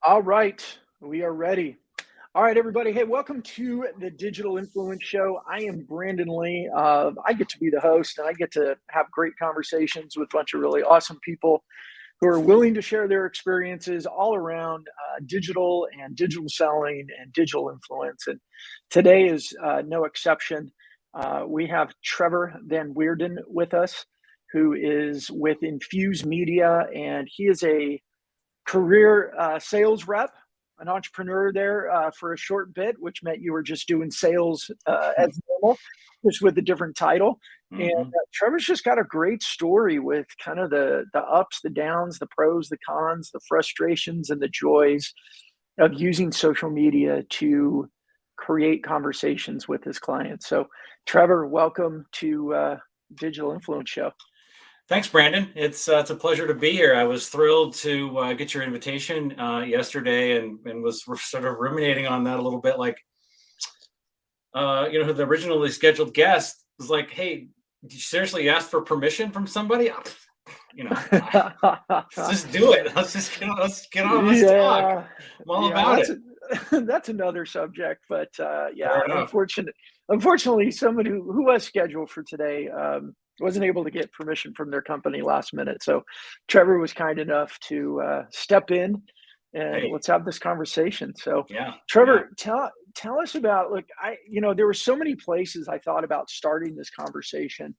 All right, we are ready. All right, everybody. Hey, welcome to the Digital Influence Show. I am Brandon Lee. I get to be the host, and I get to have great conversations with a bunch of really awesome people who are willing to share their experiences all around digital and digital selling and digital influence. And today is no exception. We have Trevor Van Woerden with us, who is with Infuse Media, and he is a career sales rep, an entrepreneur there for a short bit, which meant you were just doing sales as normal, just with a different title. And Trevor's just got a great story with kind of the ups, the downs, the pros, the cons, the frustrations, and the joys of using social media to create conversations with his clients. So, Trevor, welcome to Digital Influence Show. Thanks, Brandon. It's a pleasure to be here. I was thrilled to get your invitation yesterday, and was sort of ruminating on that a little bit. Like, the originally scheduled guest was like, "Hey, did you seriously ask for permission from somebody? Let's just do it. Let's get on. Let's talk. I'm all about it." That's another subject, but unfortunately, somebody who was scheduled for today wasn't able to get permission from their company last minute. So Trevor was kind enough to step in and let's have this conversation. So Trevor, tell us about, there were so many places I thought about starting this conversation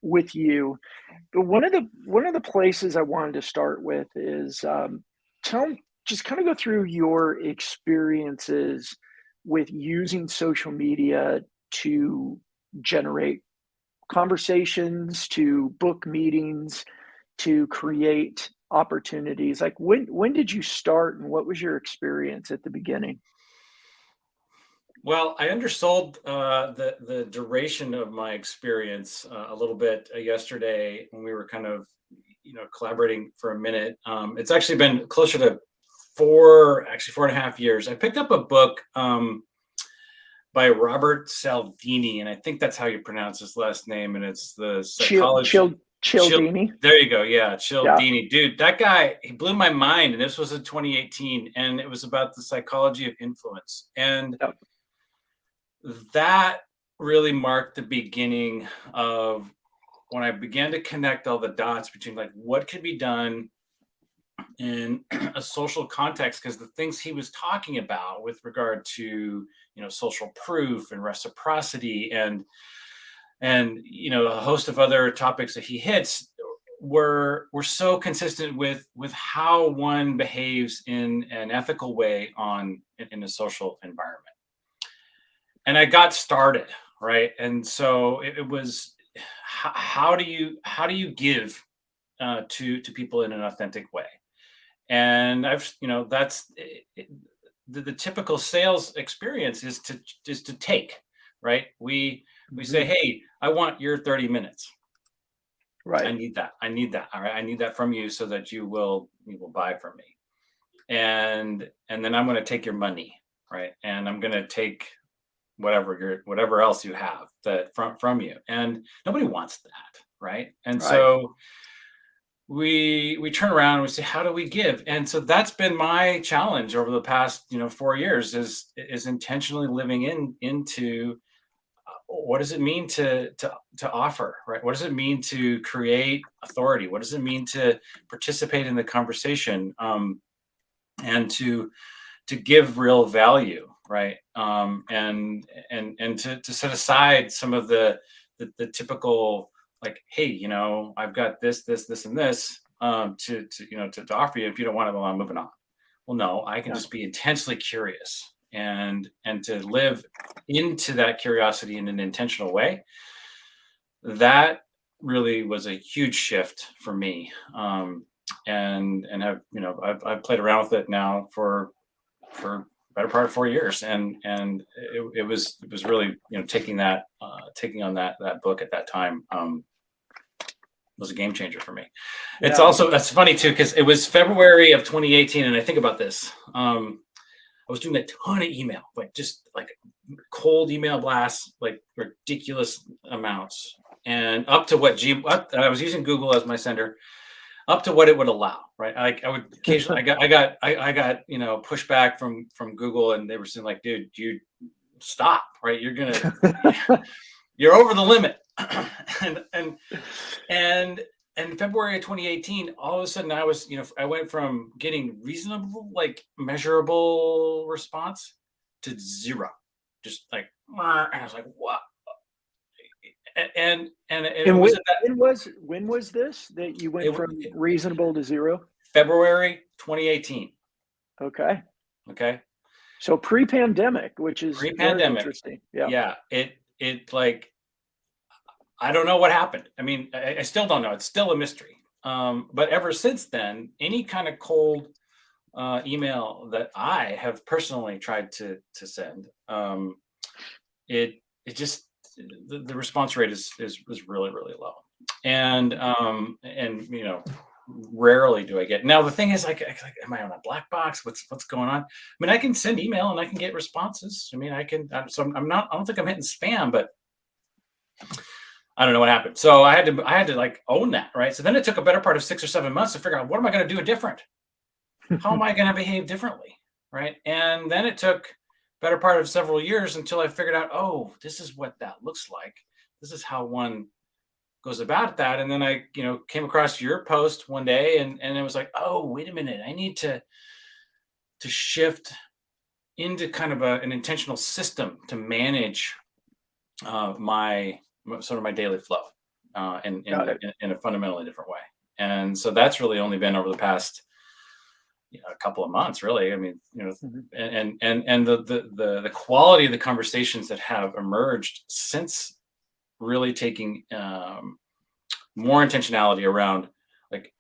with you. But one of the places I wanted to start with is just kind of go through your experiences with using social media to generate conversations, to book meetings, to create opportunities. Like when did you start, and what was your experience at the beginning? Well, I undersold the duration of my experience a little bit yesterday when we were kind of collaborating for a minute. It's actually been closer to 4.5 years. I picked up a book by Robert Cialdini, and I think that's how you pronounce his last name. And it's the psychology. Cialdini. There you go. Yeah, Cialdini. Yeah. Dude, that guy, he blew my mind. And this was in 2018, and it was about the psychology of influence. And that really marked the beginning of when I began to connect all the dots between like what could be done in a social context, because the things he was talking about with regard to social proof and reciprocity and a host of other topics that he hits were so consistent with how one behaves in an ethical way in a social environment. And I got started, right? And so it was how do you give to people in an authentic way? And that's the typical sales experience is to take, right? We say, "Hey, I want your 30 minutes. Right. I need that. All right. I need that from you so that you will buy from me. And then I'm going to take your money, right? And I'm going to take whatever else you have that from you." And nobody wants that, right? And so we turn around and we say, how do we give? And so that's been my challenge over the past 4 years is intentionally living into what does it mean to offer, right? What does it mean to create authority? What does it mean to participate in the conversation, and to give real value, right? And to set aside some of the typical, like, hey, I've got this, and this to offer you. If you don't want it, well, I'm moving on. Well, no, I can just be intensely curious and to live into that curiosity in an intentional way. That really was a huge shift for me. And have, I've played around with it now for better part of 4 years. And it was really, taking on that book at that time, was a game changer for me. Yeah. It's also, that's funny too, because it was February of 2018. And I think about this, I was doing a ton of email, like just like cold email blasts, like ridiculous amounts, and up to I was using Google as my sender, up to what it would allow, right? Like I would occasionally, I got, pushback from Google, and they were saying like, dude, you stop, right? You're over the limit. and in February of 2018, all of a sudden I went from getting reasonable, like measurable response to zero, just like, and I was like, what? And it was when was this that you went from reasonable to zero? February 2018. Okay. So pre-pandemic, which is very interesting. Yeah. It like, I don't know what happened. I mean, I still don't know. It's still a mystery. But ever since then, any kind of cold email that I have personally tried to send, it just, the response rate is really, really low. And rarely do I get. Now the thing is, like, am I on a black box? What's going on? I mean, I can send email and I can get responses. I mean, I don't think I'm hitting spam, but I don't know what happened. So I had to like own that, right? So then it took a better part of 6 or 7 months to figure out, what am I going to do different? How am I going to behave differently, right? And then it took better part of several years until I figured out, oh, this is what that looks like. This is how one goes about that. And then I, came across your post one day, and it was like, oh, wait a minute, I need to shift into kind of an intentional system to manage my daily flow in a fundamentally different way. And so that's really only been over the past a couple of months, really. I mean, and the quality of the conversations that have emerged since really taking more intentionality around, like,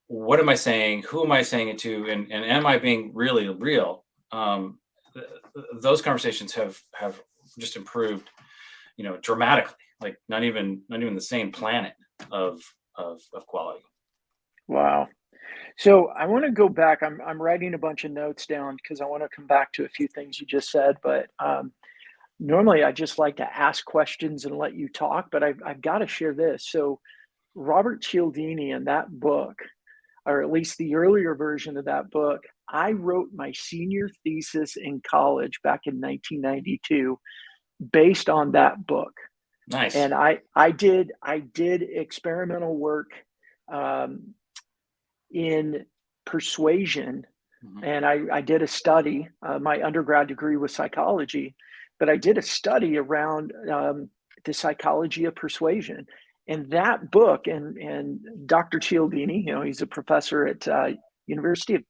what am I saying? Who am I saying it to? And am I being really real? Those conversations have just improved, dramatically. Like not even the same planet of quality. Wow. So I want to go back. I'm writing a bunch of notes down because I want to come back to a few things you just said. But normally I just like to ask questions and let you talk. But I've got to share this. So Robert Cialdini, in that book, or at least the earlier version of that book, I wrote my senior thesis in college back in 1992 based on that book. Nice. And I did experimental work in persuasion, and I did a study. My undergrad degree was psychology, but I did a study around the psychology of persuasion. And that book, and Dr. Cialdini, he's a professor at University of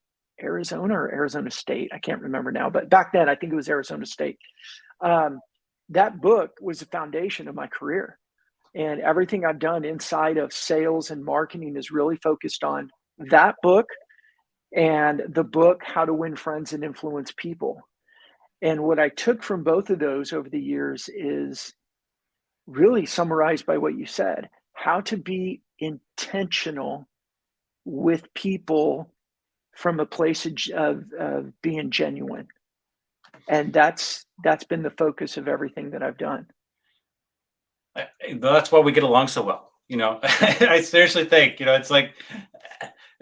Arizona or Arizona State. I can't remember now, but back then I think it was Arizona State. That book was the foundation of my career. And everything I've done inside of sales and marketing is really focused on that book and the book, How to Win Friends and Influence People. And what I took from both of those over the years is really summarized by what you said: how to be intentional with people from a place of being genuine. And that's been the focus of everything that I've done. That's why we get along so well. I seriously think, it's like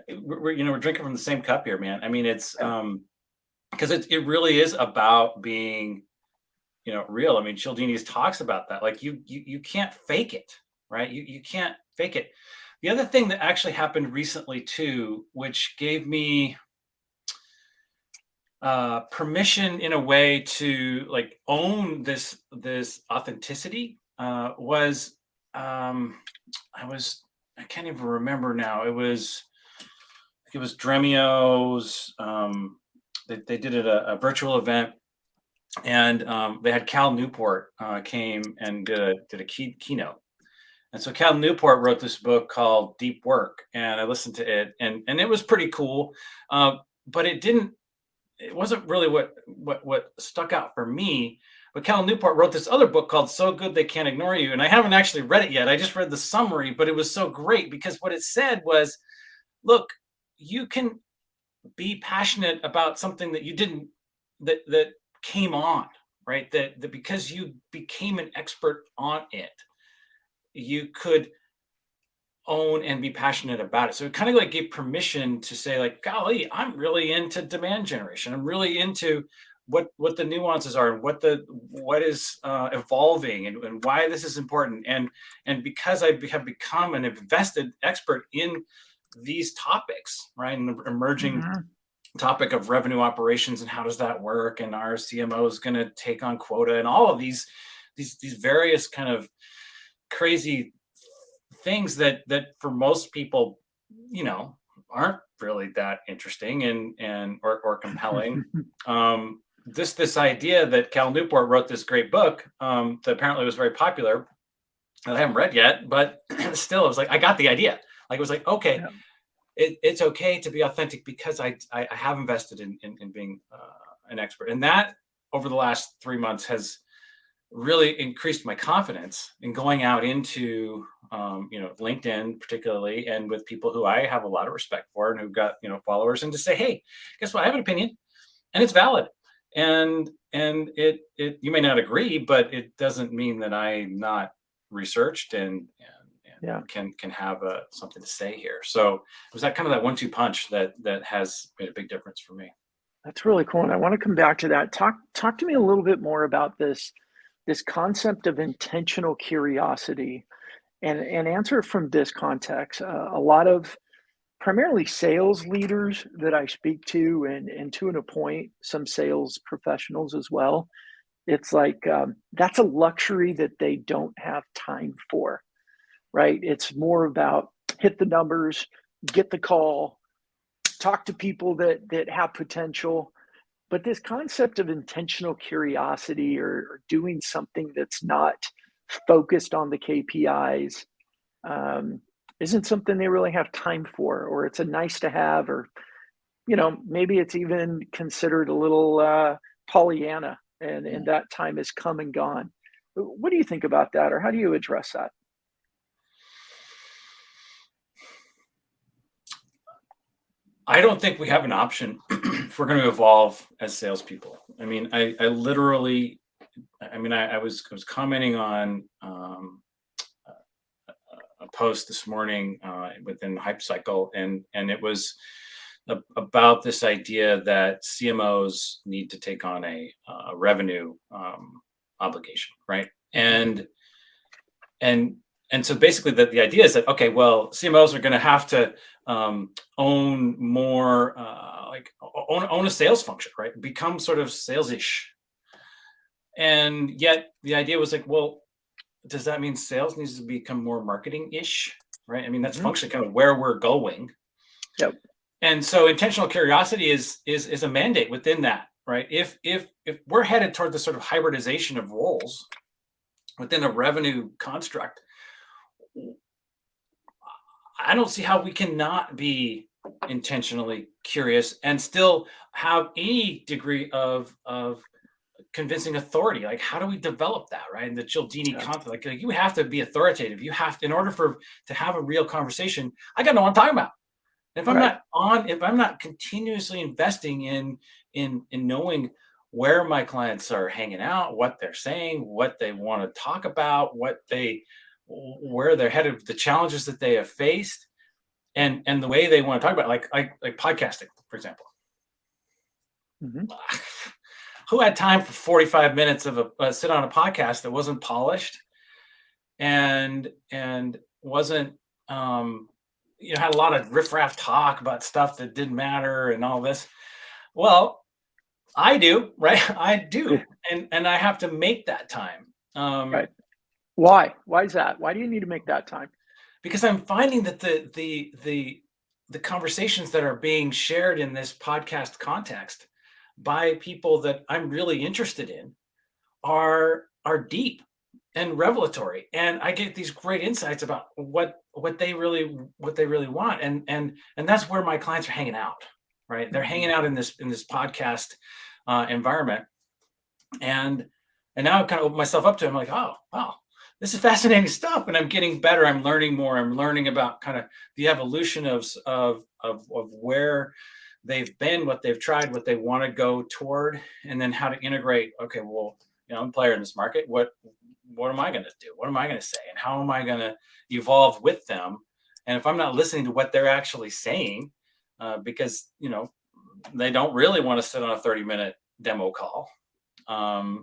we're drinking from the same cup here, man. I mean, it's because it really is about being, real. I mean, Cialdini talks about that. Like you can't fake it, right? You can't fake it. The other thing that actually happened recently too, which gave me permission in a way to like own this authenticity, was I can't even remember now. It was Dremio's. They did it a virtual event, and they had Cal Newport came and did a keynote. And so Cal Newport wrote this book called Deep Work, and I listened to it, and it was pretty cool, but it wasn't really what stuck out for me. But Cal Newport wrote this other book called So Good They Can't Ignore You. And I haven't actually read it yet. I just read the summary, but it was so great because what it said was, look, you can be passionate about something that you didn't, that came on, right? That because you became an expert on it, you could own and be passionate about it. So it kind of like gave permission to say like, golly, I'm really into demand generation. I'm really into what the nuances are and what is evolving and why this is important. And because I have become an invested expert in these topics, right? And the emerging topic of revenue operations and how does that work? And our CMO is going to take on quota and all of these various kind of crazy things that for most people, aren't really that interesting or compelling. This idea that Cal Newport wrote this great book that apparently was very popular that I haven't read yet, but still, it was like I got the idea. Like it was like, okay, it's okay to be authentic because I have invested in being an expert, and that over the last 3 months has really increased my confidence in going out into LinkedIn particularly, and with people who I have a lot of respect for and who've got followers, and to say, hey, guess what? I have an opinion, and it's valid, and it you may not agree, but it doesn't mean that I'm not researched and can have something to say here. So it was that kind of that 1-2 punch that has made a big difference for me. That's really cool. And I want to come back to that. Talk to me a little bit more about this concept of intentional curiosity, and answer it from this context. A lot of primarily sales leaders that I speak to, and to an point, some sales professionals as well. It's like that's a luxury that they don't have time for, right? It's more about hit the numbers, get the call, talk to people that have potential. But this concept of intentional curiosity, or doing something that's not focused on the KPIs, isn't something they really have time for, or it's a nice to have, or maybe it's even considered a little Pollyanna, and that time has come and gone. What do you think about that, or how do you address that? I don't think we have an option if we're going to evolve as salespeople. I mean, I literally, I was commenting on a post this morning within Hype Cycle, and it was about this idea that CMOs need to take on a revenue obligation, right? And so basically the idea is that, okay, well, CMOs are going to have to own more, own a sales function, right? Become sort of sales-ish. And yet the idea was like, well, does that mean sales needs to become more marketing-ish, right? I mean, that's functionally kind of where we're going. Yep. And so intentional curiosity is a mandate within that, right? If we're headed toward the sort of hybridization of roles within a revenue construct, I don't see how we cannot be intentionally curious and still have any degree of convincing authority. Like, how do we develop that, right? And the Cialdini concept, like you have to be authoritative. You have to, in order to have a real conversation, I got to know what I'm talking about. And if I'm not continuously investing in knowing where my clients are hanging out, what they're saying, what they want to talk about, where they're headed, the challenges that they have faced, and the way they want to talk about it, like podcasting, for example. Who had time for 45 minutes of a sit on a podcast that wasn't polished and wasn't had a lot of riffraff talk about stuff that didn't matter and all this? Well, I do, right? I do, and I have to make that time. Right. Why is that? Why do you need to make that time? Because I'm finding that the conversations that are being shared in this podcast context by people that I'm really interested in are deep and revelatory, and I get these great insights about what they really want, and that's where my clients are hanging out, right? They're hanging out in this podcast environment, and now I've kind of opened myself up to it. I'm like, oh wow, this is fascinating stuff, and I'm getting better. I'm learning more. I'm learning about kind of the evolution of where they've been, what they've tried, what they want to go toward, and then how to integrate. Okay, well, I'm a player in this market. What am I going to do? What am I going to say? And how am I going to evolve with them And if I'm not listening to what they're actually saying, because, they don't really want to sit on a 30-minute demo call,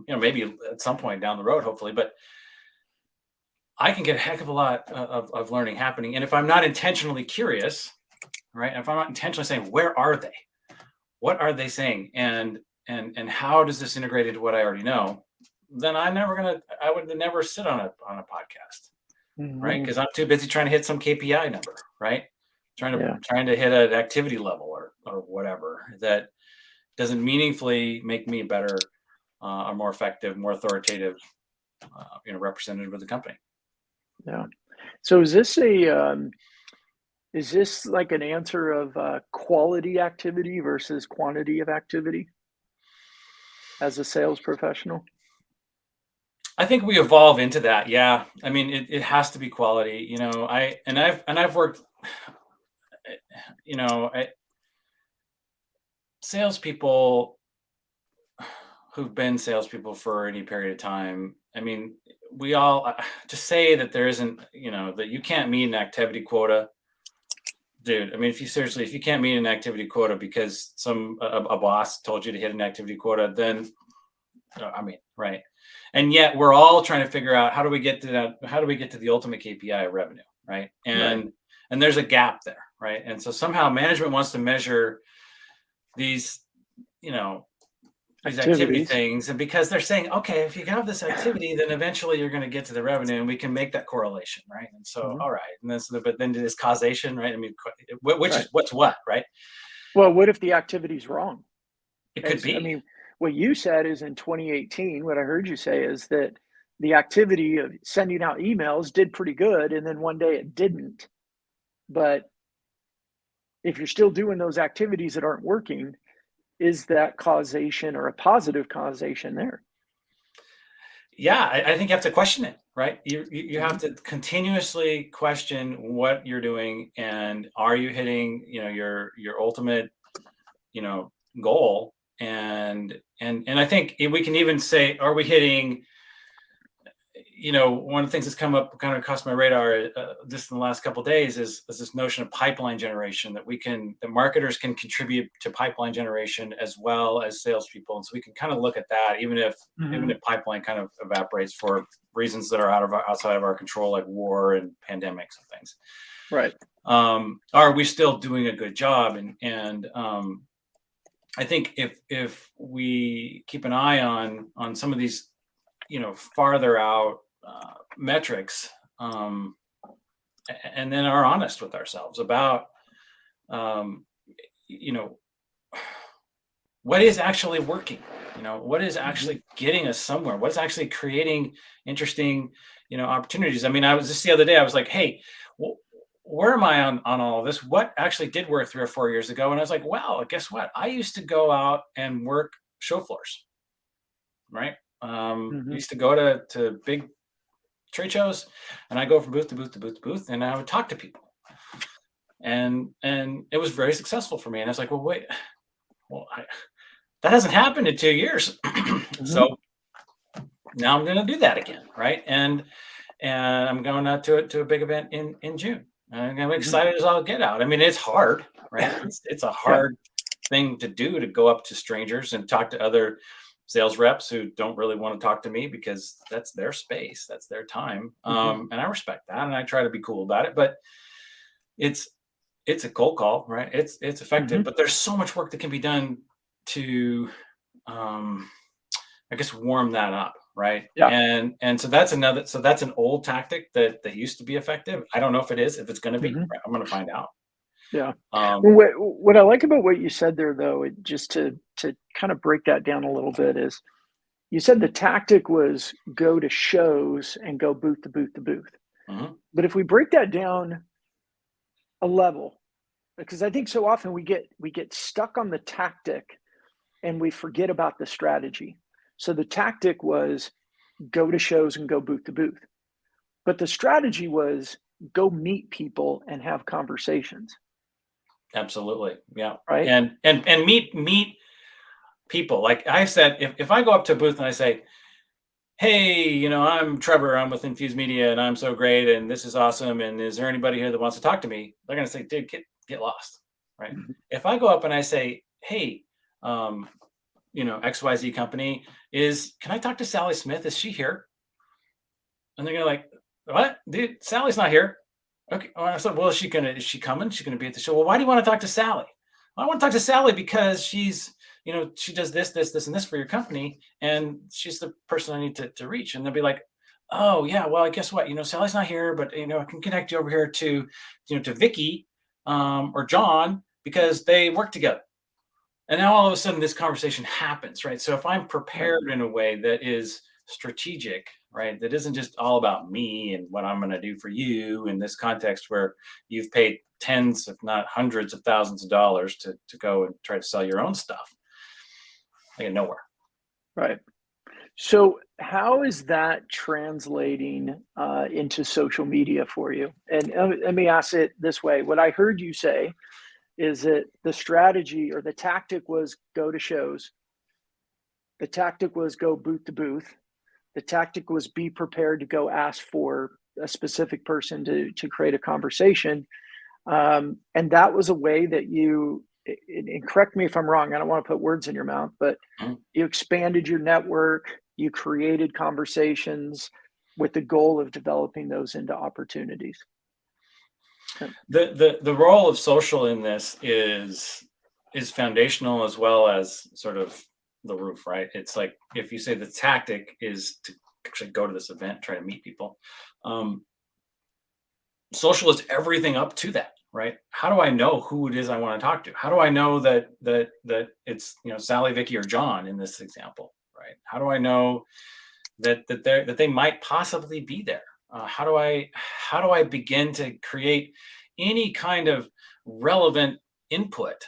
maybe at some point down the road, hopefully, but I can get a heck of a lot of learning happening. And if I'm not intentionally curious, right? If I'm not intentionally saying, where are they? What are they saying? And how does this integrate into what I already know? Then I would never sit on a podcast, right? Because I'm too busy trying to hit some KPI number, right? Trying to hit an activity level or whatever that doesn't meaningfully make me better or more effective, more authoritative, representative of the company. Yeah. So is this like an answer of quality activity versus quantity of activity as a sales professional? I think we evolve into that. Yeah. I mean, it has to be quality, I've worked, salespeople who've been salespeople for any period of time. I mean, we all to say that there isn't, that you can't meet an activity quota, dude. I mean, if you can't meet an activity quota because a boss told you to hit an activity quota, then right. And yet we're all trying to figure out how do we get to that? How do we get to the ultimate KPI of revenue, right? And there's a gap there, right? And so somehow management wants to measure these, these activity things, and because they're saying, okay, if you have this activity, then eventually you're going to get to the revenue, and we can make that correlation, right? And so, all right, and but then there's causation, right? I mean, which is what's what, right? Well, what if the activity's wrong? It could be. I mean, what you said is in 2018, what I heard you say is that the activity of sending out emails did pretty good, and then one day it didn't. But if you're still doing those activities that aren't working, is that causation or a positive causation there? Yeah, I think you have to question it, right? You have to continuously question what you're doing, and are you hitting, your ultimate, goal? And I think we can even say, are we hitting? One of the things that's come up kind of across my radar just in the last couple of days is this notion of pipeline generation, that the marketers can contribute to pipeline generation as well as salespeople. And so we can kind of look at that, even if pipeline kind of evaporates for reasons that are outside of our control, like war and pandemics and things. Right. Are we still doing a good job? And I think if we keep an eye on some of these, farther out metrics, and then are honest with ourselves about, what is actually working, what is actually getting us somewhere, what's actually creating interesting, opportunities. I mean, I was just the other day, I was like, hey, where am I on all of this? What actually did work 3 or 4 years ago? And I was like, well, guess what? I used to go out and work show floors, right? Used to go to big trade shows, and I go from booth to booth to booth to booth, and I would talk to people, and it was very successful for me. And I was like, well, wait, that hasn't happened in 2 years, so now I'm going to do that again, right? And I'm going out to a big event in June, and I'm excited as I'll get out. I mean, it's hard, right? It's a hard thing to do, to go up to strangers and talk to other sales reps who don't really want to talk to me, because that's their space, that's their time. And I respect that, and I try to be cool about it, but it's a cold call, right? It's effective, but there's so much work that can be done to, I guess, warm that up, right? Yeah. And so that's an old tactic that used to be effective. I don't know if it is, if it's going to be. Right? I'm going to find out. Yeah. What I like about what you said there, though, just to kind of break that down a little bit, is you said the tactic was go to shows and go booth to booth to booth. But if we break that down a level, because I think so often we get stuck on the tactic and we forget about the strategy. So the tactic was go to shows and go booth to booth, but the strategy was go meet people and have conversations. Absolutely. Yeah. Right. And meet people. Like I said, if I go up to a booth and I say, hey, I'm Trevor, I'm with Infuse Media and I'm so great and this is awesome. And is there anybody here that wants to talk to me? They're going to say, dude, get lost. Right. Mhm. If I go up and I say, hey, um, XYZ company can I talk to Sally Smith? Is she here? And they're gonna like, what, dude? Sally's not here. Okay. Well, I said, well, is she coming? She's gonna be at the show. Well, why do you want to talk to Sally? Well, I want to talk to Sally because she does this, and this for your company, and she's the person I need to reach. And they'll be like, oh yeah, well, I guess what, Sally's not here, but I can connect you over here to Vicky, or John because they work together. And now all of a sudden this conversation happens, right? So if I'm Right. prepared in a way that is strategic, right, that isn't just all about me and what I'm going to do for you in this context where you've paid tens, if not hundreds of thousands of dollars to go and try to sell your own stuff, I get nowhere. Right. So, how is that translating into social media for you? And let me ask it this way: what I heard you say is that the strategy or the tactic was go to shows. The tactic was go booth to booth. The tactic was be prepared to go ask for a specific person to create a conversation. And that was a way that and correct me if I'm wrong, I don't want to put words in your mouth, but Mhm. you expanded your network, you created conversations with the goal of developing those into opportunities. Uh, The role of social in this is foundational as well as sort of the roof, right? It's like if you say the tactic is to actually go to this event, try to meet people. Um, Social is everything up to that, right? How do I know who it is I want to talk to? How do I know that it's Sally, Vicky, or John in this example, right? How do I know that they might possibly be there? How do I begin to create any kind of relevant input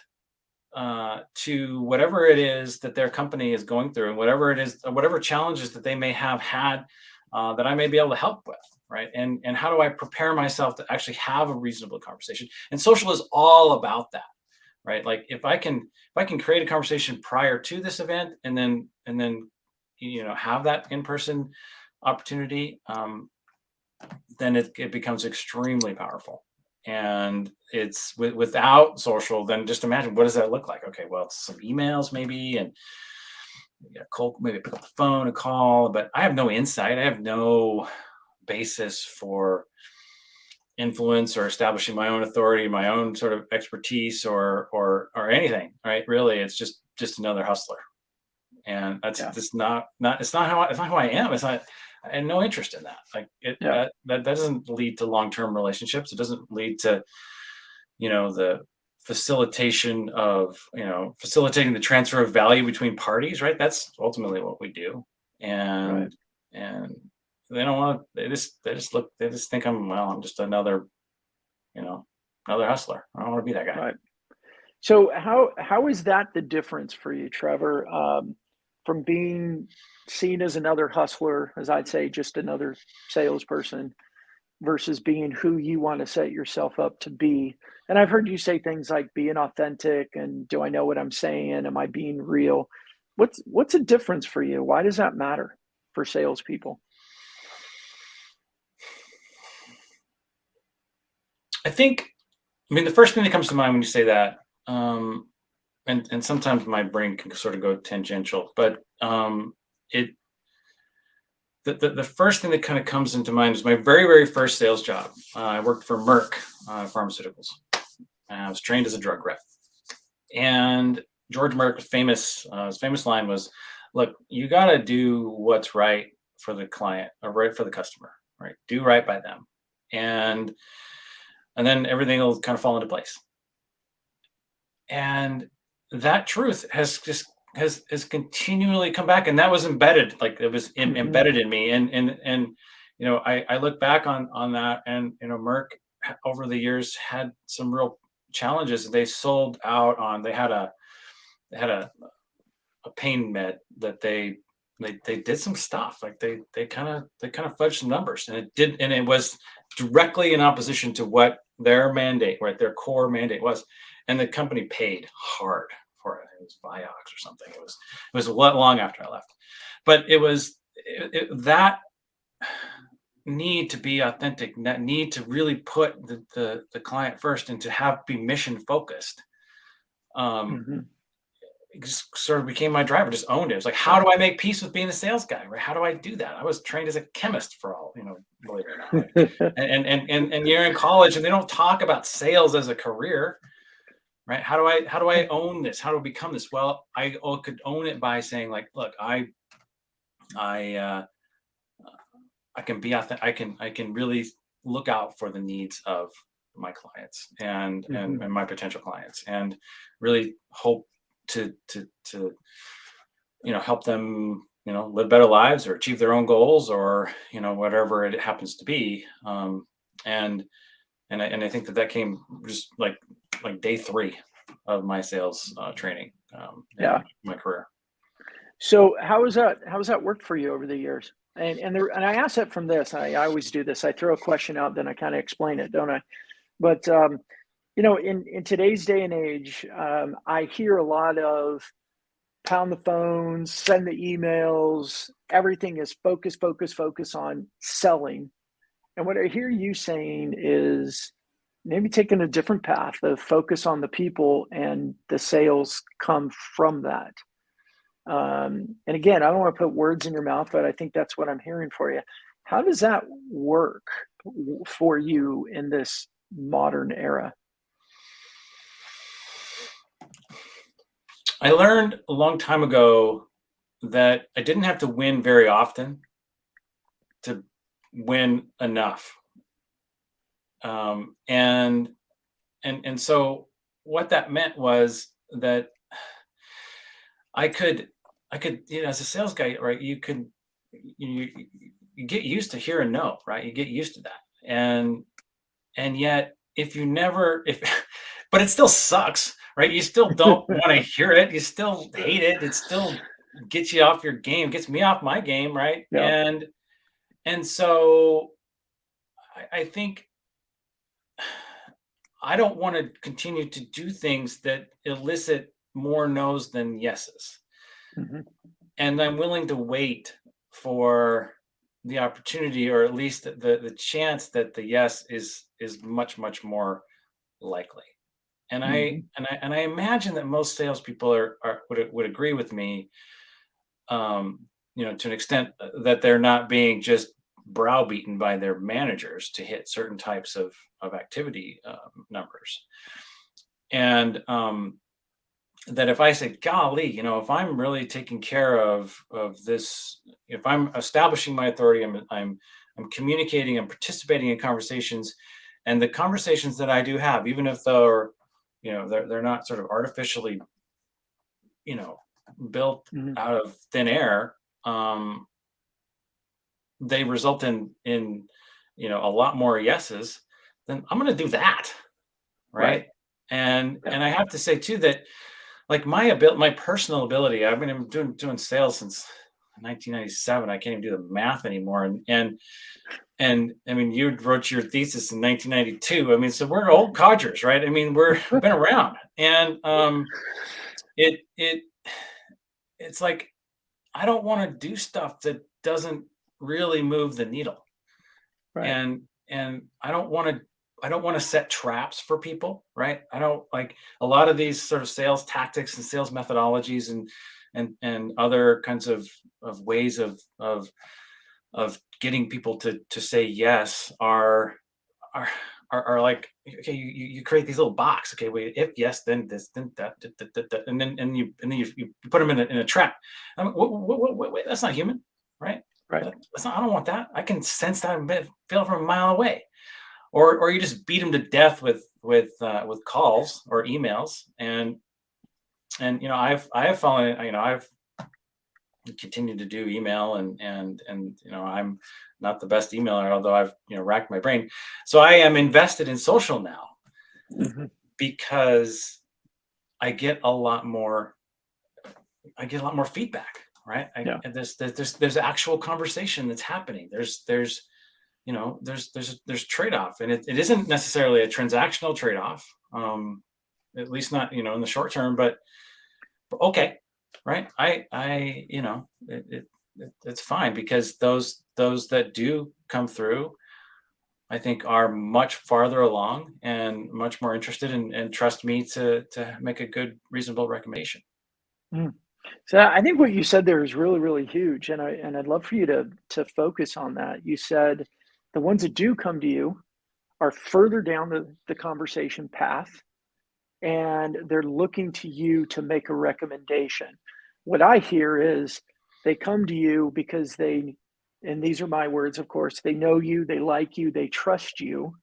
to whatever it is that their company is going through, and whatever it is, whatever challenges that they may have had, that I may be able to help with, right? And how do I prepare myself to actually have a reasonable conversation? And social is all about that, right? Like if I can create a conversation prior to this event, and then have that in person opportunity, then it becomes extremely powerful. And it's without social, then just imagine what does that look like? Okay, well, it's some emails maybe, and maybe pick up the phone and call, but I have no insight. I have no basis for influence or establishing my own authority, my own sort of expertise, or anything. Right? Really, it's just another hustler, and that's Yeah, just not it's not who I am. It's not. I had no interest in that. Like yeah, that doesn't lead to long-term relationships. It doesn't lead to the facilitating the transfer of value between parties. Right. That's ultimately what we do. right, And they don't want to. They just think I'm just you know another hustler. I don't want to be that guy. right. So how is that the difference for you, Trevor, from being seen as another hustler, as I'd say, just another salesperson, versus being who you want to set yourself up to be? And I've heard you say things like being authentic and do I know what I'm saying? Am I being real? What's a difference for you? Why does that matter for salespeople? I think. I mean, the first thing that comes to mind when you say that, and sometimes my brain can sort of go tangential, but it the first thing that kind of comes into mind is my very very first sales job. I worked for Merck Pharmaceuticals. I was trained as a drug rep, and George Merck was famous. His famous line was, "Look, you got to do what's right for the client or right for the customer. Right, do right by them, and then everything will kind of fall into place." And that truth has continually come back, and that was embedded, like it was Hmm. embedded in me. And I look back on that, and Merck over the years had some real challenges. They sold out on. They had a pain med that they did some stuff, like they kind of fudged some numbers, and it was directly in opposition to what their mandate, right, their core mandate was. And the company paid hard for it. It was Vioxx or something. It was long after I left, but it was that need to be authentic, that need to really put the client first and to be mission focused, Mm-hmm. it just sort of became my driver. Just owned it. It's like, how do I make peace with being a sales guy? Right? How do I do that? I was trained as a chemist for all, believe it or not. Like, and you're in college and they don't talk about sales as a career, right? How do I own this? How do I become this? Well, I could own it by saying, like, look, I can be authentic. I can really look out for the needs of my clients and my potential clients, and really hope to help them live better lives or achieve their own goals, or whatever it happens to be. And I think that came just like day 3 of my sales training Yeah. in my career. So how has that worked for you over the years? And I ask that from this. I always do this. I throw a question out, then I kind of explain it, don't I? But in today's day and age, I hear a lot of pound the phones, send the emails. Everything is focus on selling. And what I hear you saying is maybe taking a different path of focus on the people, and the sales come from that. And again, I don't want to put words in your mouth, but I think that's what I'm hearing for you. How does that work for you in this modern era? I learned a long time ago that I didn't have to win very often to win enough. And so what that meant was that I could, as a sales guy, right? You get used to hearing no, right? You get used to that. And yet but it still sucks, right? You still don't want to hear it. You still hate it. It still gets you off your game, gets me off my game, right? Yeah. And so I think I don't want to continue to do things that elicit more no's than yeses. Mm-hmm. And I'm willing to wait for the opportunity, or at least the chance that the yes is much, much more likely. And Mm-hmm. I imagine that most salespeople would agree with me, to an extent, that they're not being just browbeaten by their managers to hit certain types of activity numbers. And that if I say, golly, if I'm really taking care of this, if I'm establishing my authority, I'm communicating and participating in conversations, and the conversations that I do have, even if they're not sort of artificially, built Mm-hmm. out of thin air, they result in a lot more yeses, then I'm going to do that, right? Right. And Yeah. I have to say too that, like, my personal ability, I've been doing sales since 1997. I can't even do the math anymore. And I mean, you wrote your thesis in 1992. I mean, so we're old codgers, right? I mean, we've been around, and it's like, I don't want to do stuff that doesn't really move the needle. Right. And I don't want to set traps for people, right? I don't like a lot of these sort of sales tactics and sales methodologies and other kinds of ways of getting people to say yes are like, okay, you create these little box. Okay, wait, if yes, then this, then that, and then you put them in a trap. I mean, wait, that's not human, right? Right. I don't want that. I can sense that and feel it from a mile away. Or you just beat them to death with calls or emails, and I have fallen, I've continued to do email, and I'm not the best emailer, although I've racked my brain. So I am invested in social now, Mm-hmm. because I get a lot more feedback, right? Yeah. And there's actual conversation that's happening. There's trade-off, and it isn't necessarily a transactional trade-off, at least not in the short term, but okay, right? it's fine, because those that do come through, I think, are much farther along and much more interested, and trust me to make a good, reasonable recommendation. Mm. So I think what you said there is really, really huge, and I'd love for you to focus on that. You said the ones that do come to you are further down the conversation path, and they're looking to you to make a recommendation. What I hear is they come to you because they, and these are my words, of course, they know you, they like you, they trust you.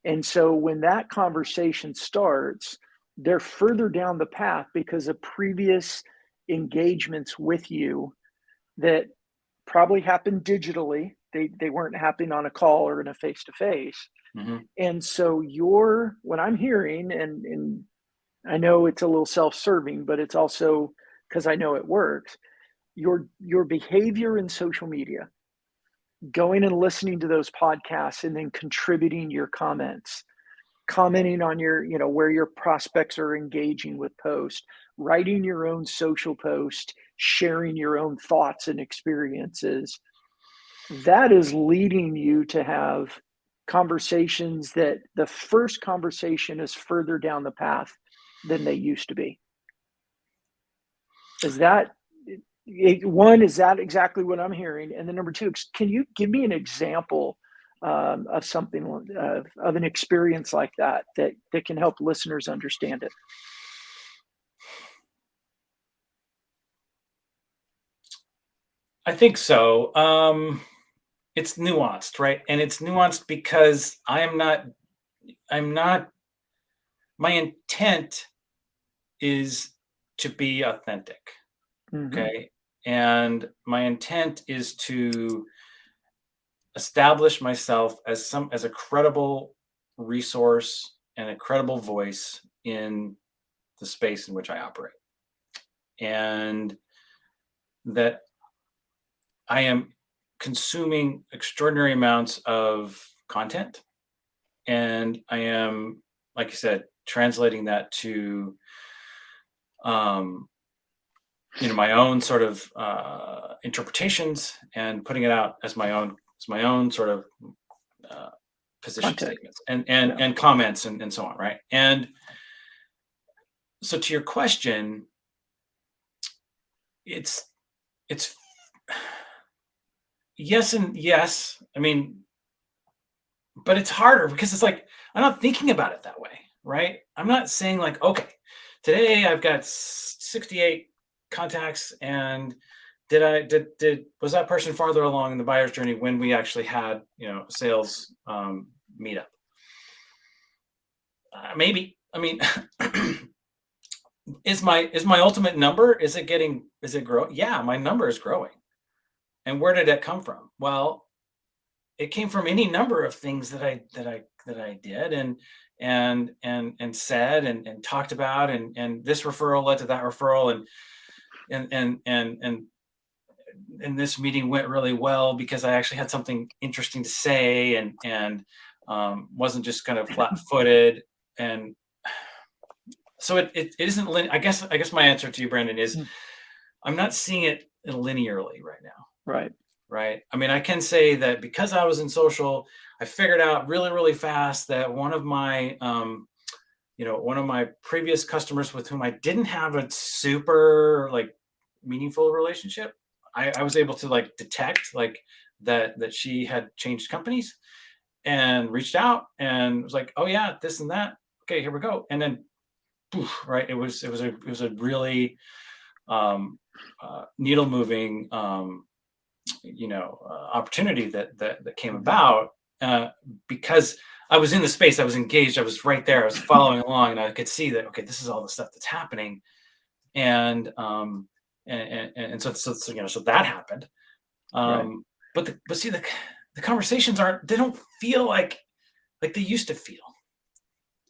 And so when that conversation starts, they're further down the path because of previous engagements with you that probably happened digitally. They weren't happening on a call or in a face to face. Hmm. And so what I'm hearing, and I know it's a little self-serving, but it's also because I know it works. Your behavior in social media, going and listening to those podcasts and then contributing your comments, commenting on your, where your prospects are engaging with posts, writing your own social post, sharing your own thoughts and experiences. That is leading you to have conversations that the first conversation is further down the path than they used to be. Is that one? Is that exactly what I'm hearing? And then number two, can you give me an example of something of an experience like that can help listeners understand it? I think so. It's nuanced, right? And it's nuanced because I'm not, my intent is to be authentic. Mm-hmm. Okay. And my intent is to establish myself as a credible resource and a credible voice in the space in which I operate. And that I am consuming extraordinary amounts of content, and I am, like you said, translating that to um, my own sort of interpretations, and putting it out as my own sort of uh, position Content. statements, Yeah. and comments, and so on, right? And so, to your question, it's it's yes and yes. I mean, but it's harder because it's like I'm not thinking about it that way, right? I'm not saying like, okay, today I've got 68 contacts, and did was that person farther along in the buyer's journey when we actually had sales meetup? Maybe. I mean, is my ultimate number, is it grow? Yeah, my number is growing. And where did it come from? Well, it came from any number of things that I did, and said, and talked about, and this referral led to that referral, and this meeting went really well because I actually had something interesting to say, and wasn't just kind of flat-footed. And so it isn't I guess my answer to you, Brandon, is I'm not seeing it linearly right now. Right. Right. I mean, I can say that because I was in social, I figured out really, really fast that one of my previous customers with whom I didn't have a super meaningful relationship, I was able to detect that she had changed companies, and reached out and was like, oh yeah, this and that. Okay, here we go. And then poof, right. It was a really needle moving opportunity that came about, because I was in the space, I was engaged, I was right there, I was following along, and I could see that, okay, this is all the stuff that's happening. And so that happened. Right. But see, the conversations they don't feel like they used to feel.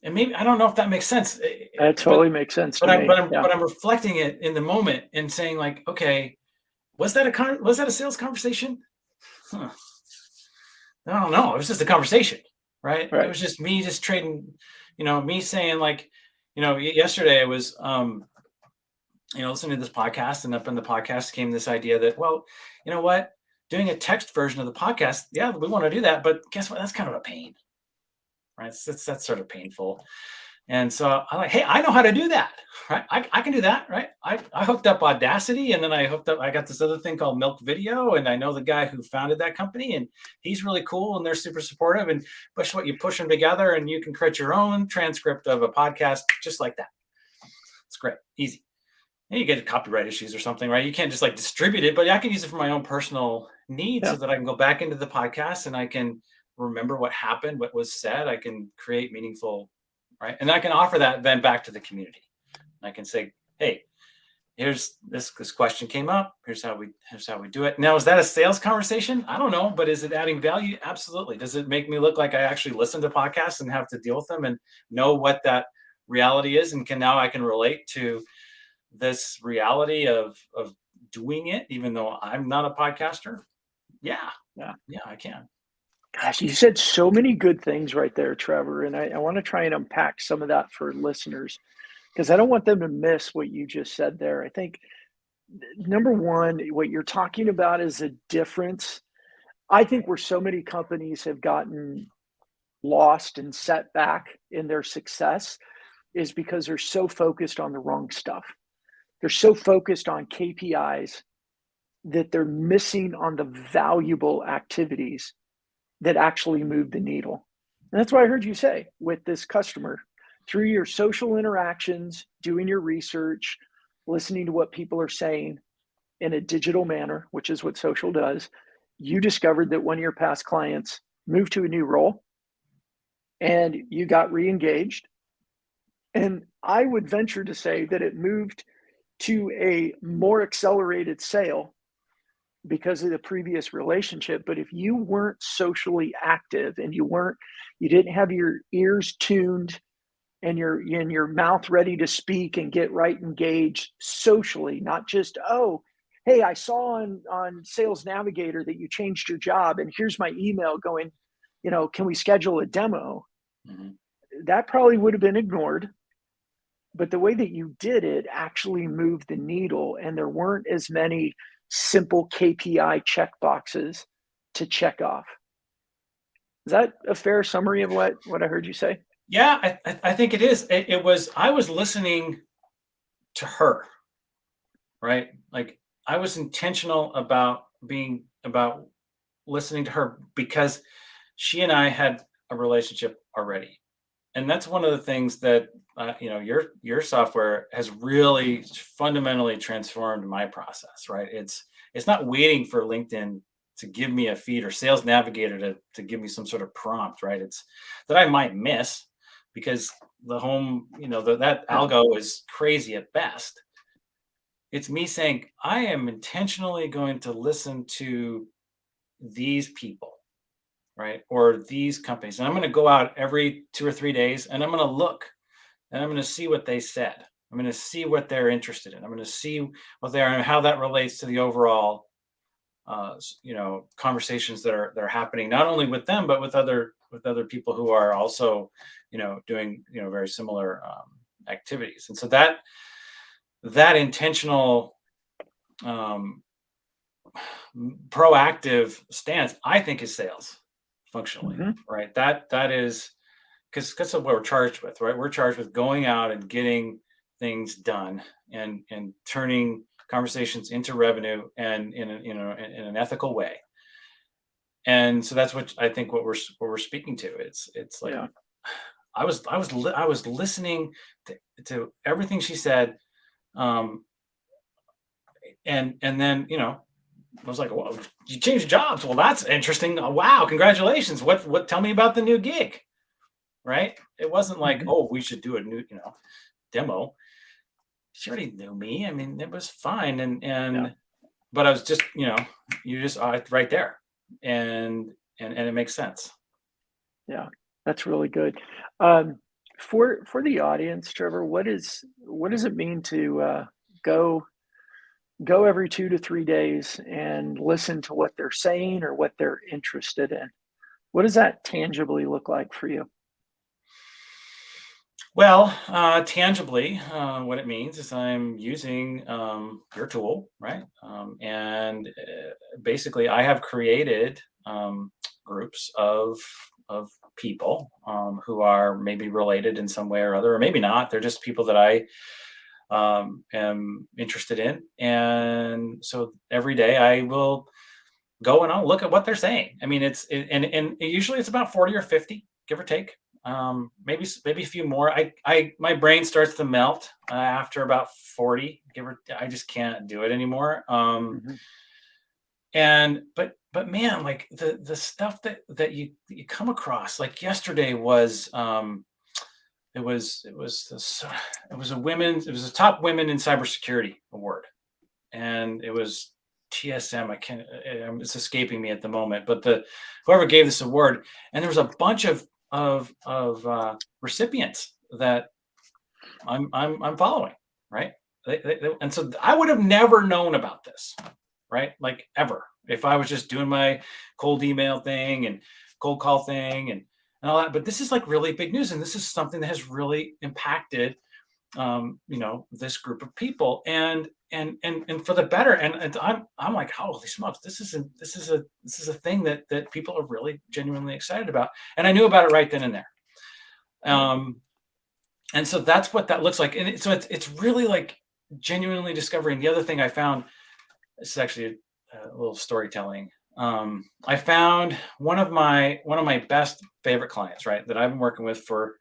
And maybe, I don't know if that makes sense, That but totally makes sense to but I'm me. but I'm Yeah. but I'm reflecting it in the moment and saying like, okay, was that a sales conversation? Huh. I don't know. It was just a conversation, right? It Right. was just me just trading, me saying like, yesterday I was listening to this podcast, and up in the podcast came this idea that, well, you know what, doing a text version of the podcast, yeah, we want to do that, but guess what? That's kind of a pain, right? That's sort of painful. And so I'm like, hey, I know how to do that, right? I can do that, right? I hooked up Audacity, and then I got this other thing called Milk Video, and I know the guy who founded that company, and he's really cool, and they're super supportive. And you push them together, and you can create your own transcript of a podcast just like that. It's great, easy. And you get copyright issues or something, right? You can't just like distribute it, but I can use it for my own personal needs so that I can go back into the podcast and I can remember what happened, what was said. I can create meaningful, right? And I can offer that then back to the community. I can say, hey, here's this question came up. Here's how we do it. Now, is that a sales conversation? I don't know, but is it adding value? Absolutely. Does it make me look like I actually listen to podcasts and have to deal with them and know what that reality is? And I can relate to this reality of doing it, even though I'm not a podcaster. Yeah, I can. Gosh, you said so many good things right there, Trevor. And I want to try and unpack some of that for listeners because I don't want them to miss what you just said there. I think number one, what you're talking about is a difference. I think where so many companies have gotten lost and set back in their success is because they're so focused on the wrong stuff. They're so focused on KPIs that they're missing on the valuable activities that actually move the needle. And that's why I heard you say with this customer, through your social interactions, doing your research, listening to what people are saying in a digital manner, which is what social does, you discovered that one of your past clients moved to a new role and you got re-engaged. And I would venture to say that it moved to a more accelerated sale because of the previous relationship. But if you weren't socially active and you didn't have your ears tuned and your mouth ready to speak and get right engaged socially, not just, oh, hey, I saw on Sales Navigator that you changed your job and here's my email going, can we schedule a demo? Mm-hmm. That probably would have been ignored. But the way that you did it actually moved the needle, and there weren't as many simple KPI check boxes to check off. Is that a fair summary of what I heard you say? Yeah, I think it is. I was listening to her, right? Like I was intentional about listening to her because she and I had a relationship already. And that's one of the things that your software has really fundamentally transformed my process, right? It's not waiting for LinkedIn to give me a feed or Sales Navigator to give me some sort of prompt, right? It's that I might miss because the home, that algo is crazy at best. It's me saying, I am intentionally going to listen to these people, right? Or these companies. And I'm going to go out every 2 or 3 days and I'm going to look and I'm going to see what they said. I'm going to see what they're interested in. I'm going to see what they are and how that relates to the overall, conversations that are happening, not only with them, but with other people who are also, doing, very similar activities. And so that intentional, proactive stance, I think, is sales functionally, right? That is because that's what we're charged with, right? We're charged with going out and getting things done and turning conversations into revenue and in an ethical way. And so that's what I think what we're speaking to. It's like I was listening to everything she said, and then I was like, well, you changed jobs. Well, that's interesting. Oh, wow, congratulations. What? Tell me about the new gig, right? It wasn't like, oh, we should do a new, demo. She already knew me. I mean, it was fine. But I was just, you just right there, and it makes sense. Yeah, that's really good. For the audience, Trevor, what does it mean to go every 2 to 3 days and listen to what they're saying or what they're interested in? What does that tangibly look like for you? Well, tangibly, what it means is I'm using your tool, right? And basically, I have created groups of people who are maybe related in some way or other, or maybe not. They're just people that I am interested in, and so every day I will go and I'll look at what they're saying. I mean, and usually it's about 40 or 50, give or take. Maybe a few more. My brain starts to melt after about 40. I just can't do it anymore. Mm-hmm. And but man, like the stuff that you come across. Like yesterday was it was a top women in cybersecurity award, and it was TSM. It's escaping me at the moment, but whoever gave this award, and there was a bunch of recipients that I'm following, right? And so I would have never known about this, right? Like ever, if I was just doing my cold email thing and cold call thing and all that. But this is like really big news, and this is something that has really impacted this group of people, and for the better. And I'm like, holy smokes, this is a thing that people are really genuinely excited about, and I knew about it right then and there. And so that's what that looks like, and so it's really like genuinely discovering. The other thing I found, this is actually a little storytelling. I found one of my best favorite clients, right, that I've been working with for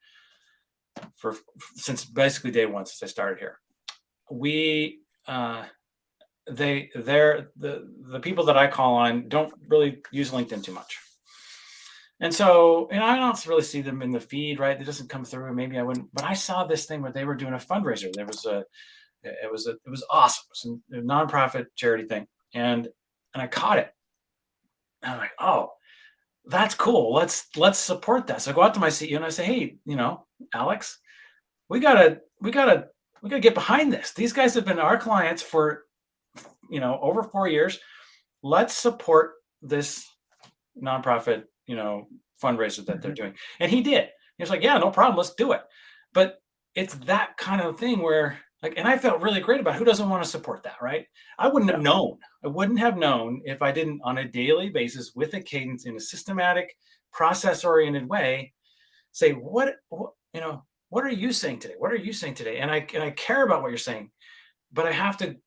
since basically day one, since I started here. The people that I call on don't really use LinkedIn too much. And so, I don't really see them in the feed, right? It doesn't come through. Maybe I wouldn't, but I saw this thing where they were doing a fundraiser. It was awesome. It was a nonprofit charity thing. And I caught it. And I'm like, oh, that's cool. Let's support that. So I go out to my CEO and I say, hey, Alex, we gotta get behind this. These guys have been our clients for over 4 years. Let's support this nonprofit fundraiser that they're doing. And he did. He was like, yeah, no problem, let's do it. But it's that kind of thing where and I felt really great about who doesn't want to support that, right? I wouldn't have known if I didn't, on a daily basis, with a cadence, in a systematic, process-oriented way, say, what are you saying today? What are you saying today? And I care about what you're saying, but I have to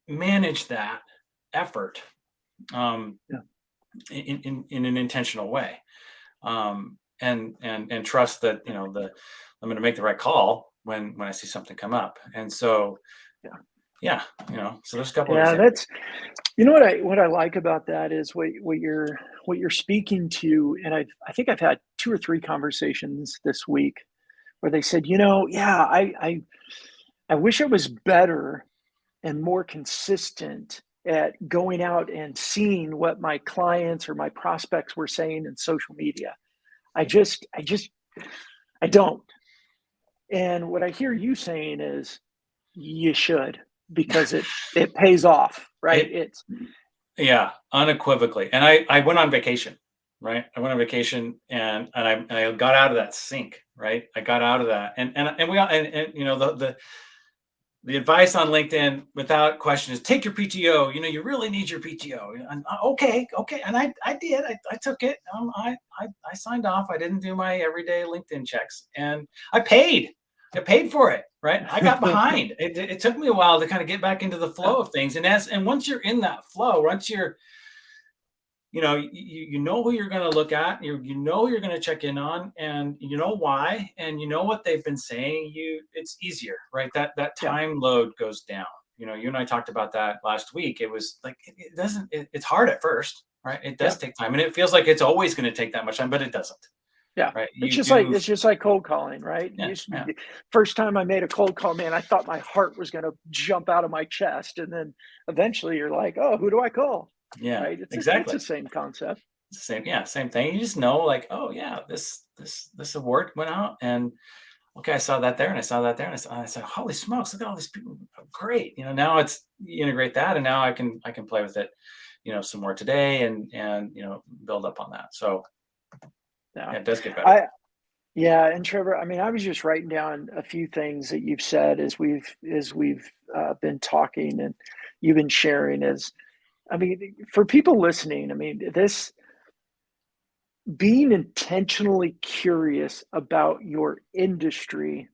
manage that effort in an intentional way, and trust that I'm going to make the right call when I see something come up. And so so there's a couple of that's what I like about that is what you're speaking to. And I think I've had 2 or 3 conversations this week where they said, I wish I was better and more consistent at going out and seeing what my clients or my prospects were saying in social media. I don't. And what I hear you saying is you should, because it pays off, right? Unequivocally. And I went on vacation, right? I went on vacation and I got out of that sink, right? I got out of that, and we all, the advice on LinkedIn without question is take your PTO. You really need your PTO. And okay. And I did. I took it. I signed off. I didn't do my everyday LinkedIn checks, and I paid for it, right? I got behind. It took me a while to kind of get back into the flow of things. And once you're in that flow, once you're, you know who you're going to look at, who you're going to check in on, and you know why, and you know what they've been saying, it's easier, right? That time load goes down. You and I talked about that last week. It was like, it's hard at first, right? It does take time, and it feels like it's always going to take that much time, but it doesn't. Yeah. Right. It's just like cold calling, right? First time I made a cold call, man, I thought my heart was going to jump out of my chest. And then eventually you're like, oh, who do I call? Yeah, right. Exactly. It's the same concept. It's the same thing. You just know, like, oh yeah, this award went out, and okay, I saw that there, and I saw that there, and I said, holy smokes, look at all these people. Great. Now you integrate that, and now I can play with it, some more today, and build up on that. So it does get better. Yeah, and Trevor, I mean, I was just writing down a few things that you've said as we've been talking and you've been sharing. As I mean, for people listening, I mean, this being intentionally curious about your industry,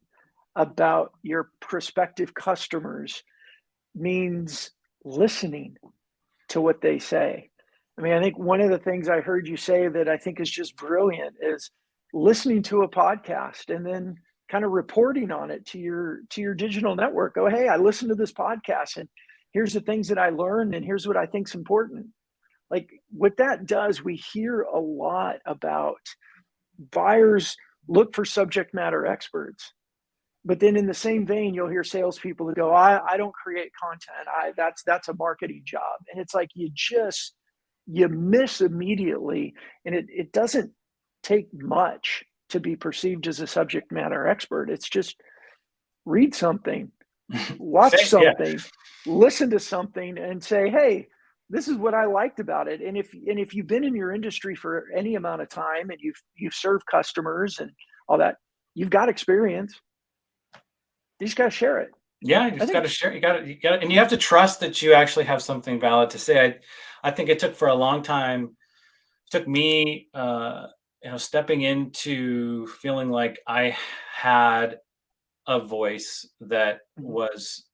about your prospective customers, means listening to what they say. I mean, I think one of the things I heard you say that I think is just brilliant is listening to a podcast and then kind of reporting on it to your digital network. Go, hey, I listened to this podcast and here's the things that I learned and here's what I think's important. Like what that does, we hear a lot about buyers look for subject matter experts. But then in the same vein, you'll hear salespeople that go, I don't create content. That's a marketing job. And it's like you miss immediately. And it doesn't take much to be perceived as a subject matter expert. It's just read something, watch Yeah. something, listen to something, and say, hey, this is what I liked about it. And if you've been in your industry for any amount of time and you've served customers and all that, you've got experience. You just got to share it. Yeah, you I just got think, to share. You got, and you have to trust that you actually have something valid to say. I think it took for a long time. It took me, stepping into feeling like I had a voice that mhm, was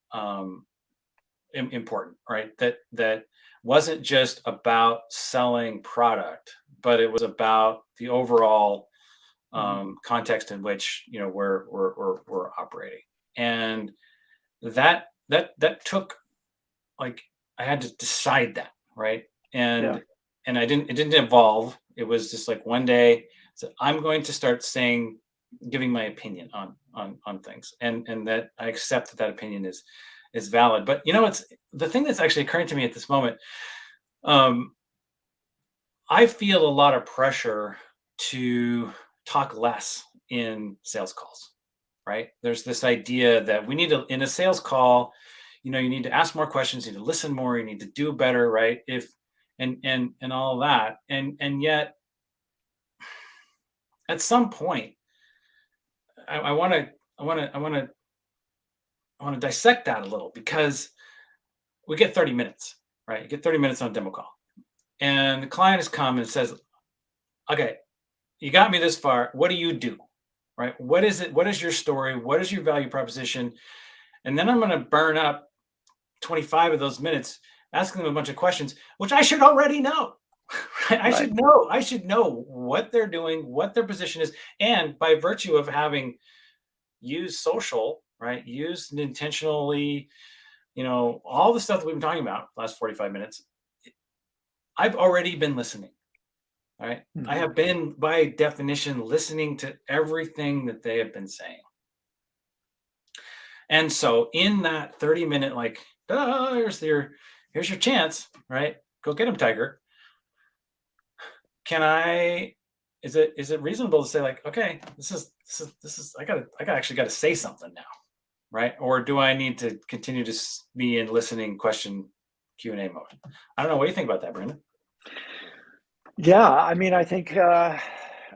important, right? That wasn't just about selling product, but it was about the overall mhm, context in which we're operating, and that took, like, I had to decide that, right? yeah, And I didn't it didn't evolve. It was just like one day, so I'm going to start saying, giving my opinion on things, and that I accept that that opinion is valid. But it's the thing that's actually occurring to me at this moment. Um, I feel a lot of pressure to talk less in sales calls, right? There's this idea that we need to, in a sales call, you need to ask more questions, you need to listen more, you need to do better, right? If and all of that. And yet at some point, I want to I want to I want to I want to dissect that a little, because we get 30 minutes, right? You get 30 minutes on a demo call. And the client has come and says, okay, you got me this far. What do you do? Right? What is it? What is your story? What is your value proposition? And then I'm going to burn up 25 of those minutes asking them a bunch of questions, which I should already know. Right? right. I should know what they're doing, what their position is. And by virtue of having used social, right, used intentionally, all the stuff that we've been talking about last 45 minutes, I've already been listening. Right. I Mhm. have been, by definition, listening to everything that they have been saying. And so in that 30-minute, like, here's your chance, right? Go get him, Tiger. Can I, is it reasonable to say, like, okay, I actually gotta say something now, right? Or do I need to continue to be in listening question Q&A mode? I don't know. What do you think about that, Brandon? Yeah, I mean, I think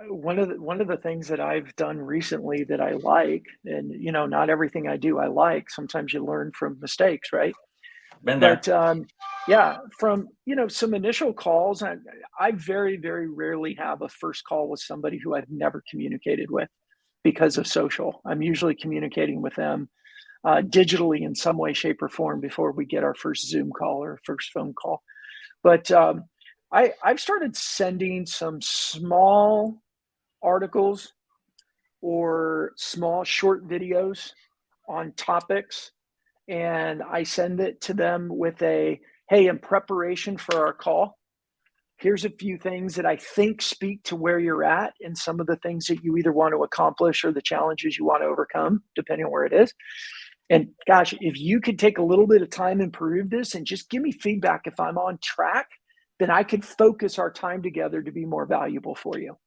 one of the things that I've done recently that I like, and not everything I do I like. Sometimes you learn from mistakes, right? Been there. But yeah, from some initial calls, I very very rarely have a first call with somebody who I've never communicated with because of social. I'm usually communicating with them digitally in some way, shape, or form before we get our first Zoom call or first phone call. But I've started sending some small articles or small short videos on topics, and I send it to them with a, hey, in preparation for our call, here's a few things that I think speak to where you're at and some of the things that you either want to accomplish or the challenges you want to overcome, depending on where it is. And gosh, if you could take a little bit of time and peruse this and just give me feedback if I'm on track, then I could focus our time together to be more valuable for you.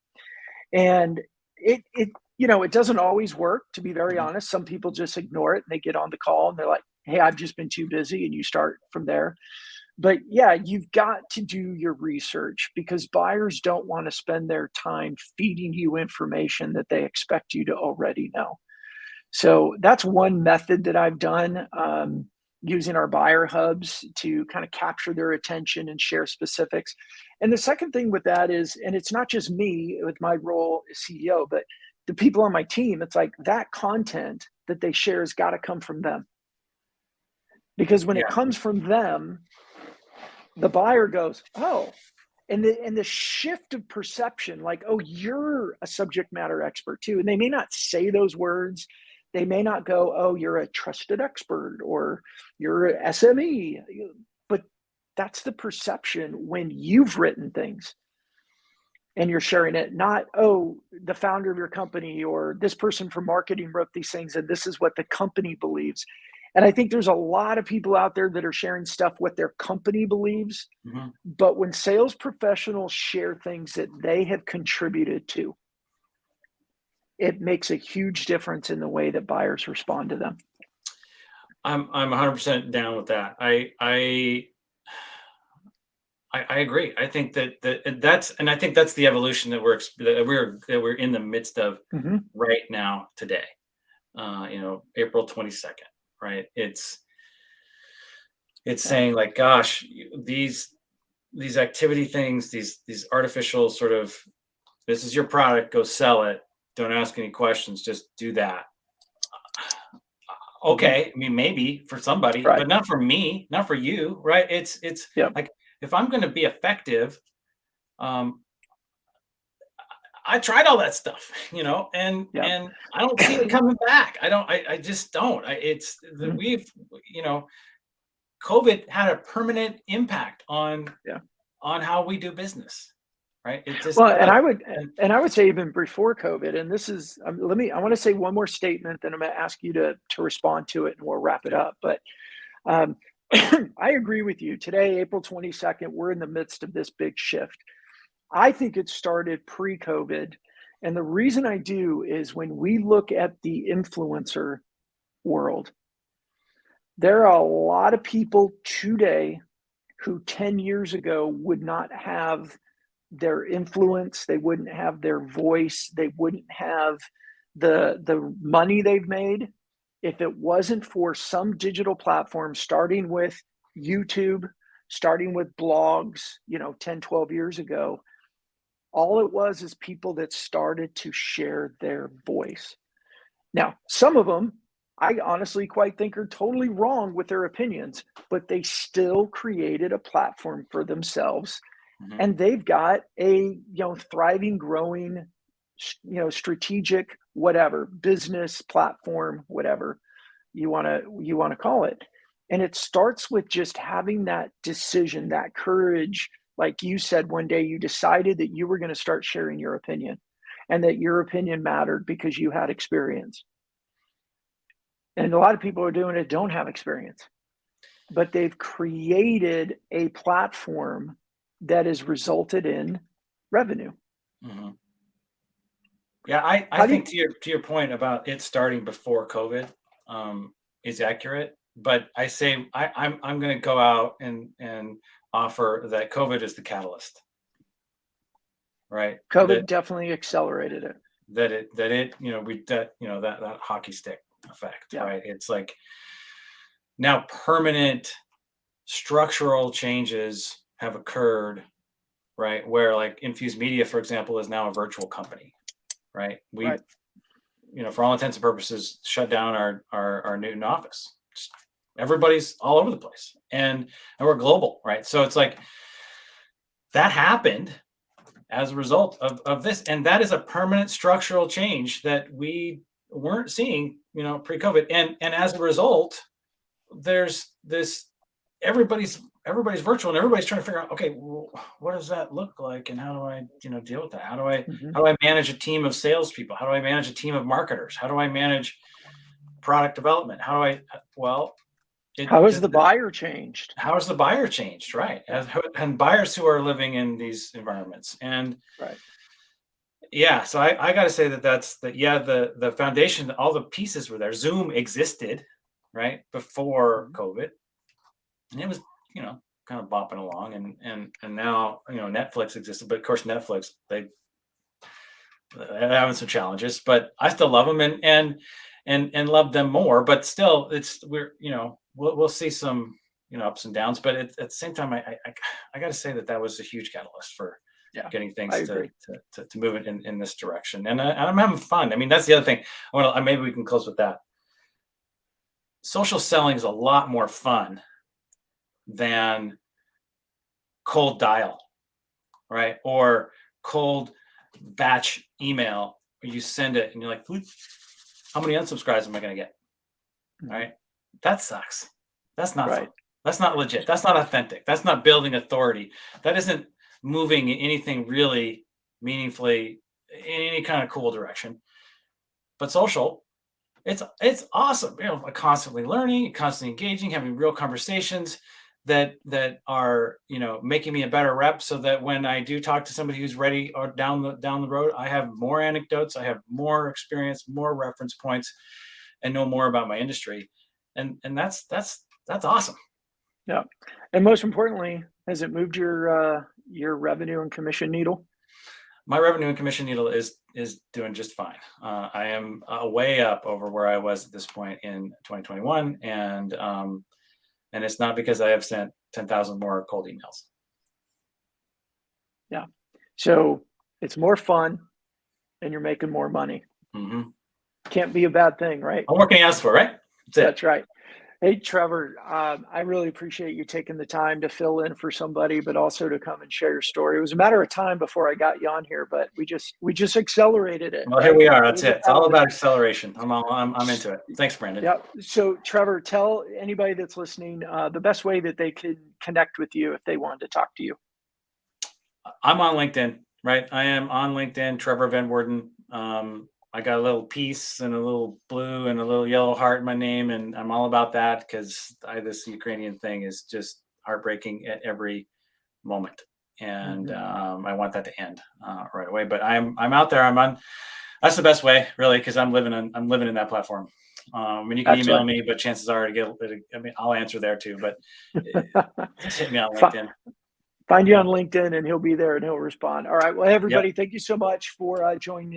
And it doesn't always work, to be very Mhm. honest. Some people just ignore it and they get on the call and they're like, hey, I've just been too busy, and you start from there. But yeah, you've got to do your research because buyers don't want to spend their time feeding you information that they expect you to already know. So that's one method that I've done, using our buyer hubs to kind of capture their attention and share specifics. And the second thing with that is, and it's not just me with my role as CEO, but the people on my team, it's like that content that they share has got to come from them. Because when it Yeah. comes from them, the buyer goes, oh, and the shift of perception, like, oh, you're a subject matter expert too. And they may not say those words. They may not go, oh, you're a trusted expert or you're an SME, but that's the perception when you've written things and you're sharing it, not, oh, the founder of your company or this person from marketing wrote these things and this is what the company believes. And I think there's a lot of people out there that are sharing stuff what their company believes. Mm-hmm. But when sales professionals share things that they have contributed to, it makes a huge difference in the way that buyers respond to them. I'm 100% down with that. I agree. I think that's and I think that's the evolution that we're in the midst of right now today. April 22nd, right? It's saying like, gosh, these activity things, these artificial sort of, this is your product, go sell it. Don't ask any questions, just do that. Okay, I mean, maybe for somebody, Right. but not for me, not for you, right? It's like, if I'm going to be effective, I tried all that stuff, and I don't see it coming back. I just don't. We've, COVID had a permanent impact on how we do business, right? It just and I would say even before COVID, and this is, I want to say one more statement, then I'm going to ask you to respond to it and we'll wrap it up. But I agree with you. Today, April 22nd, we're in the midst of this big shift. I think it started pre-COVID. And the reason I do is when we look at the influencer world, there are a lot of people today who 10 years ago would not have their influence, they wouldn't have their voice, they wouldn't have the money they've made if it wasn't for some digital platform, starting with YouTube, starting with blogs, 10, 12 years ago. All it was is people that started to share their voice. Now, some of them, I honestly quite think are totally wrong with their opinions, but they still created a platform for themselves. And they've got a, thriving, growing, strategic, whatever, business platform, whatever you want to call it. And it starts with just having that decision, that courage. Like you said, one day you decided that you were going to start sharing your opinion and that your opinion mattered because you had experience. And a lot of people are doing it, don't have experience, but they've created a platform that has resulted in revenue. Yeah, I think to your point about it starting before COVID is accurate, but I say I'm going to go out and offer that COVID is the catalyst, right? COVID definitely accelerated it. That hockey stick effect, right? It's like now permanent structural changes have occurred, right? Where like Infused Media, for example, is now a virtual company, right? We, for all intents and purposes, shut down our Newton office. Everybody's all over the place, and we're global, right? So it's like that happened as a result of this, and that is a permanent structural change that we weren't seeing, pre-COVID, and as a result, there's this everybody's virtual and everybody's trying to figure out, okay, well, what does that look like and how do I deal with that? How do I manage a team of salespeople? How do I manage a team of marketers? How do I manage product development? How has the buyer changed? How has the buyer changed, right? And buyers who are living in these environments, and so I got to say the foundation, all the pieces were there. Zoom existed right before COVID. And it was, kind of bopping along, and now, you know, Netflix existed, but of course Netflix, they're having some challenges, but I still love them, and love them more. But still, we'll see some, you know, ups and downs. But at the same time, I got to say that was a huge catalyst for Yeah, getting things I agree. to move it in this direction, and I'm having fun. I mean, that's the other thing. Maybe we can close with that. Social selling is a lot more fun than cold dial, right? Or cold batch email where you send it and you're like, how many unsubscribes am I going to get? Right? That sucks. That's not fun. That's not legit. That's not authentic. That's not building authority. That isn't moving anything really meaningfully in any kind of cool direction. But social, it's awesome. You know, constantly learning, constantly engaging, having real conversations that are, you know, making me a better rep, so that when I do talk to somebody who's ready or down the road, I have more anecdotes, I have more experience, more reference points, and know more about my industry. And that's awesome. Yeah. And most importantly, has it moved your revenue and commission needle? My revenue and commission needle is doing just fine. I am way up over where I was at this point in 2021, and it's not because I have sent 10,000 more cold emails. Yeah. So it's more fun, and you're making more money. Mm-hmm. Can't be a bad thing, right? I'm working else for, right? That's right. Hey, Trevor, I really appreciate you taking the time to fill in for somebody, but also to come and share your story. It was a matter of time before I got you on here, but we just accelerated it. Well, right? Here we are. That's it. It's all about acceleration. I'm into it. Thanks, Brandon. Yeah. So, Trevor, tell anybody that's listening the best way that they can connect with you if they wanted to talk to you. I'm on LinkedIn, right? I am on LinkedIn, Trevor Van Woerden. I got a little piece and a little blue and a little yellow heart in my name, and I'm all about that because this Ukrainian thing is just heartbreaking at every moment, and I want that to end right away. But I'm out there. I'm on. That's the best way, really, because I'm living in that platform. And you can email me, but chances are I'll answer there too. But just hit me on LinkedIn. Find you on LinkedIn, and he'll be there and he'll respond. All right. Well, everybody, Thank you so much for joining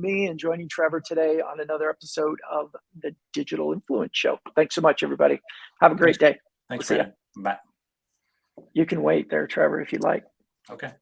me and joining Trevor today on another episode of the Digital Influence Show. Thanks so much, everybody. Have a great day. Thanks, Brandon. Bye. You can wait there, Trevor, if you'd like. Okay.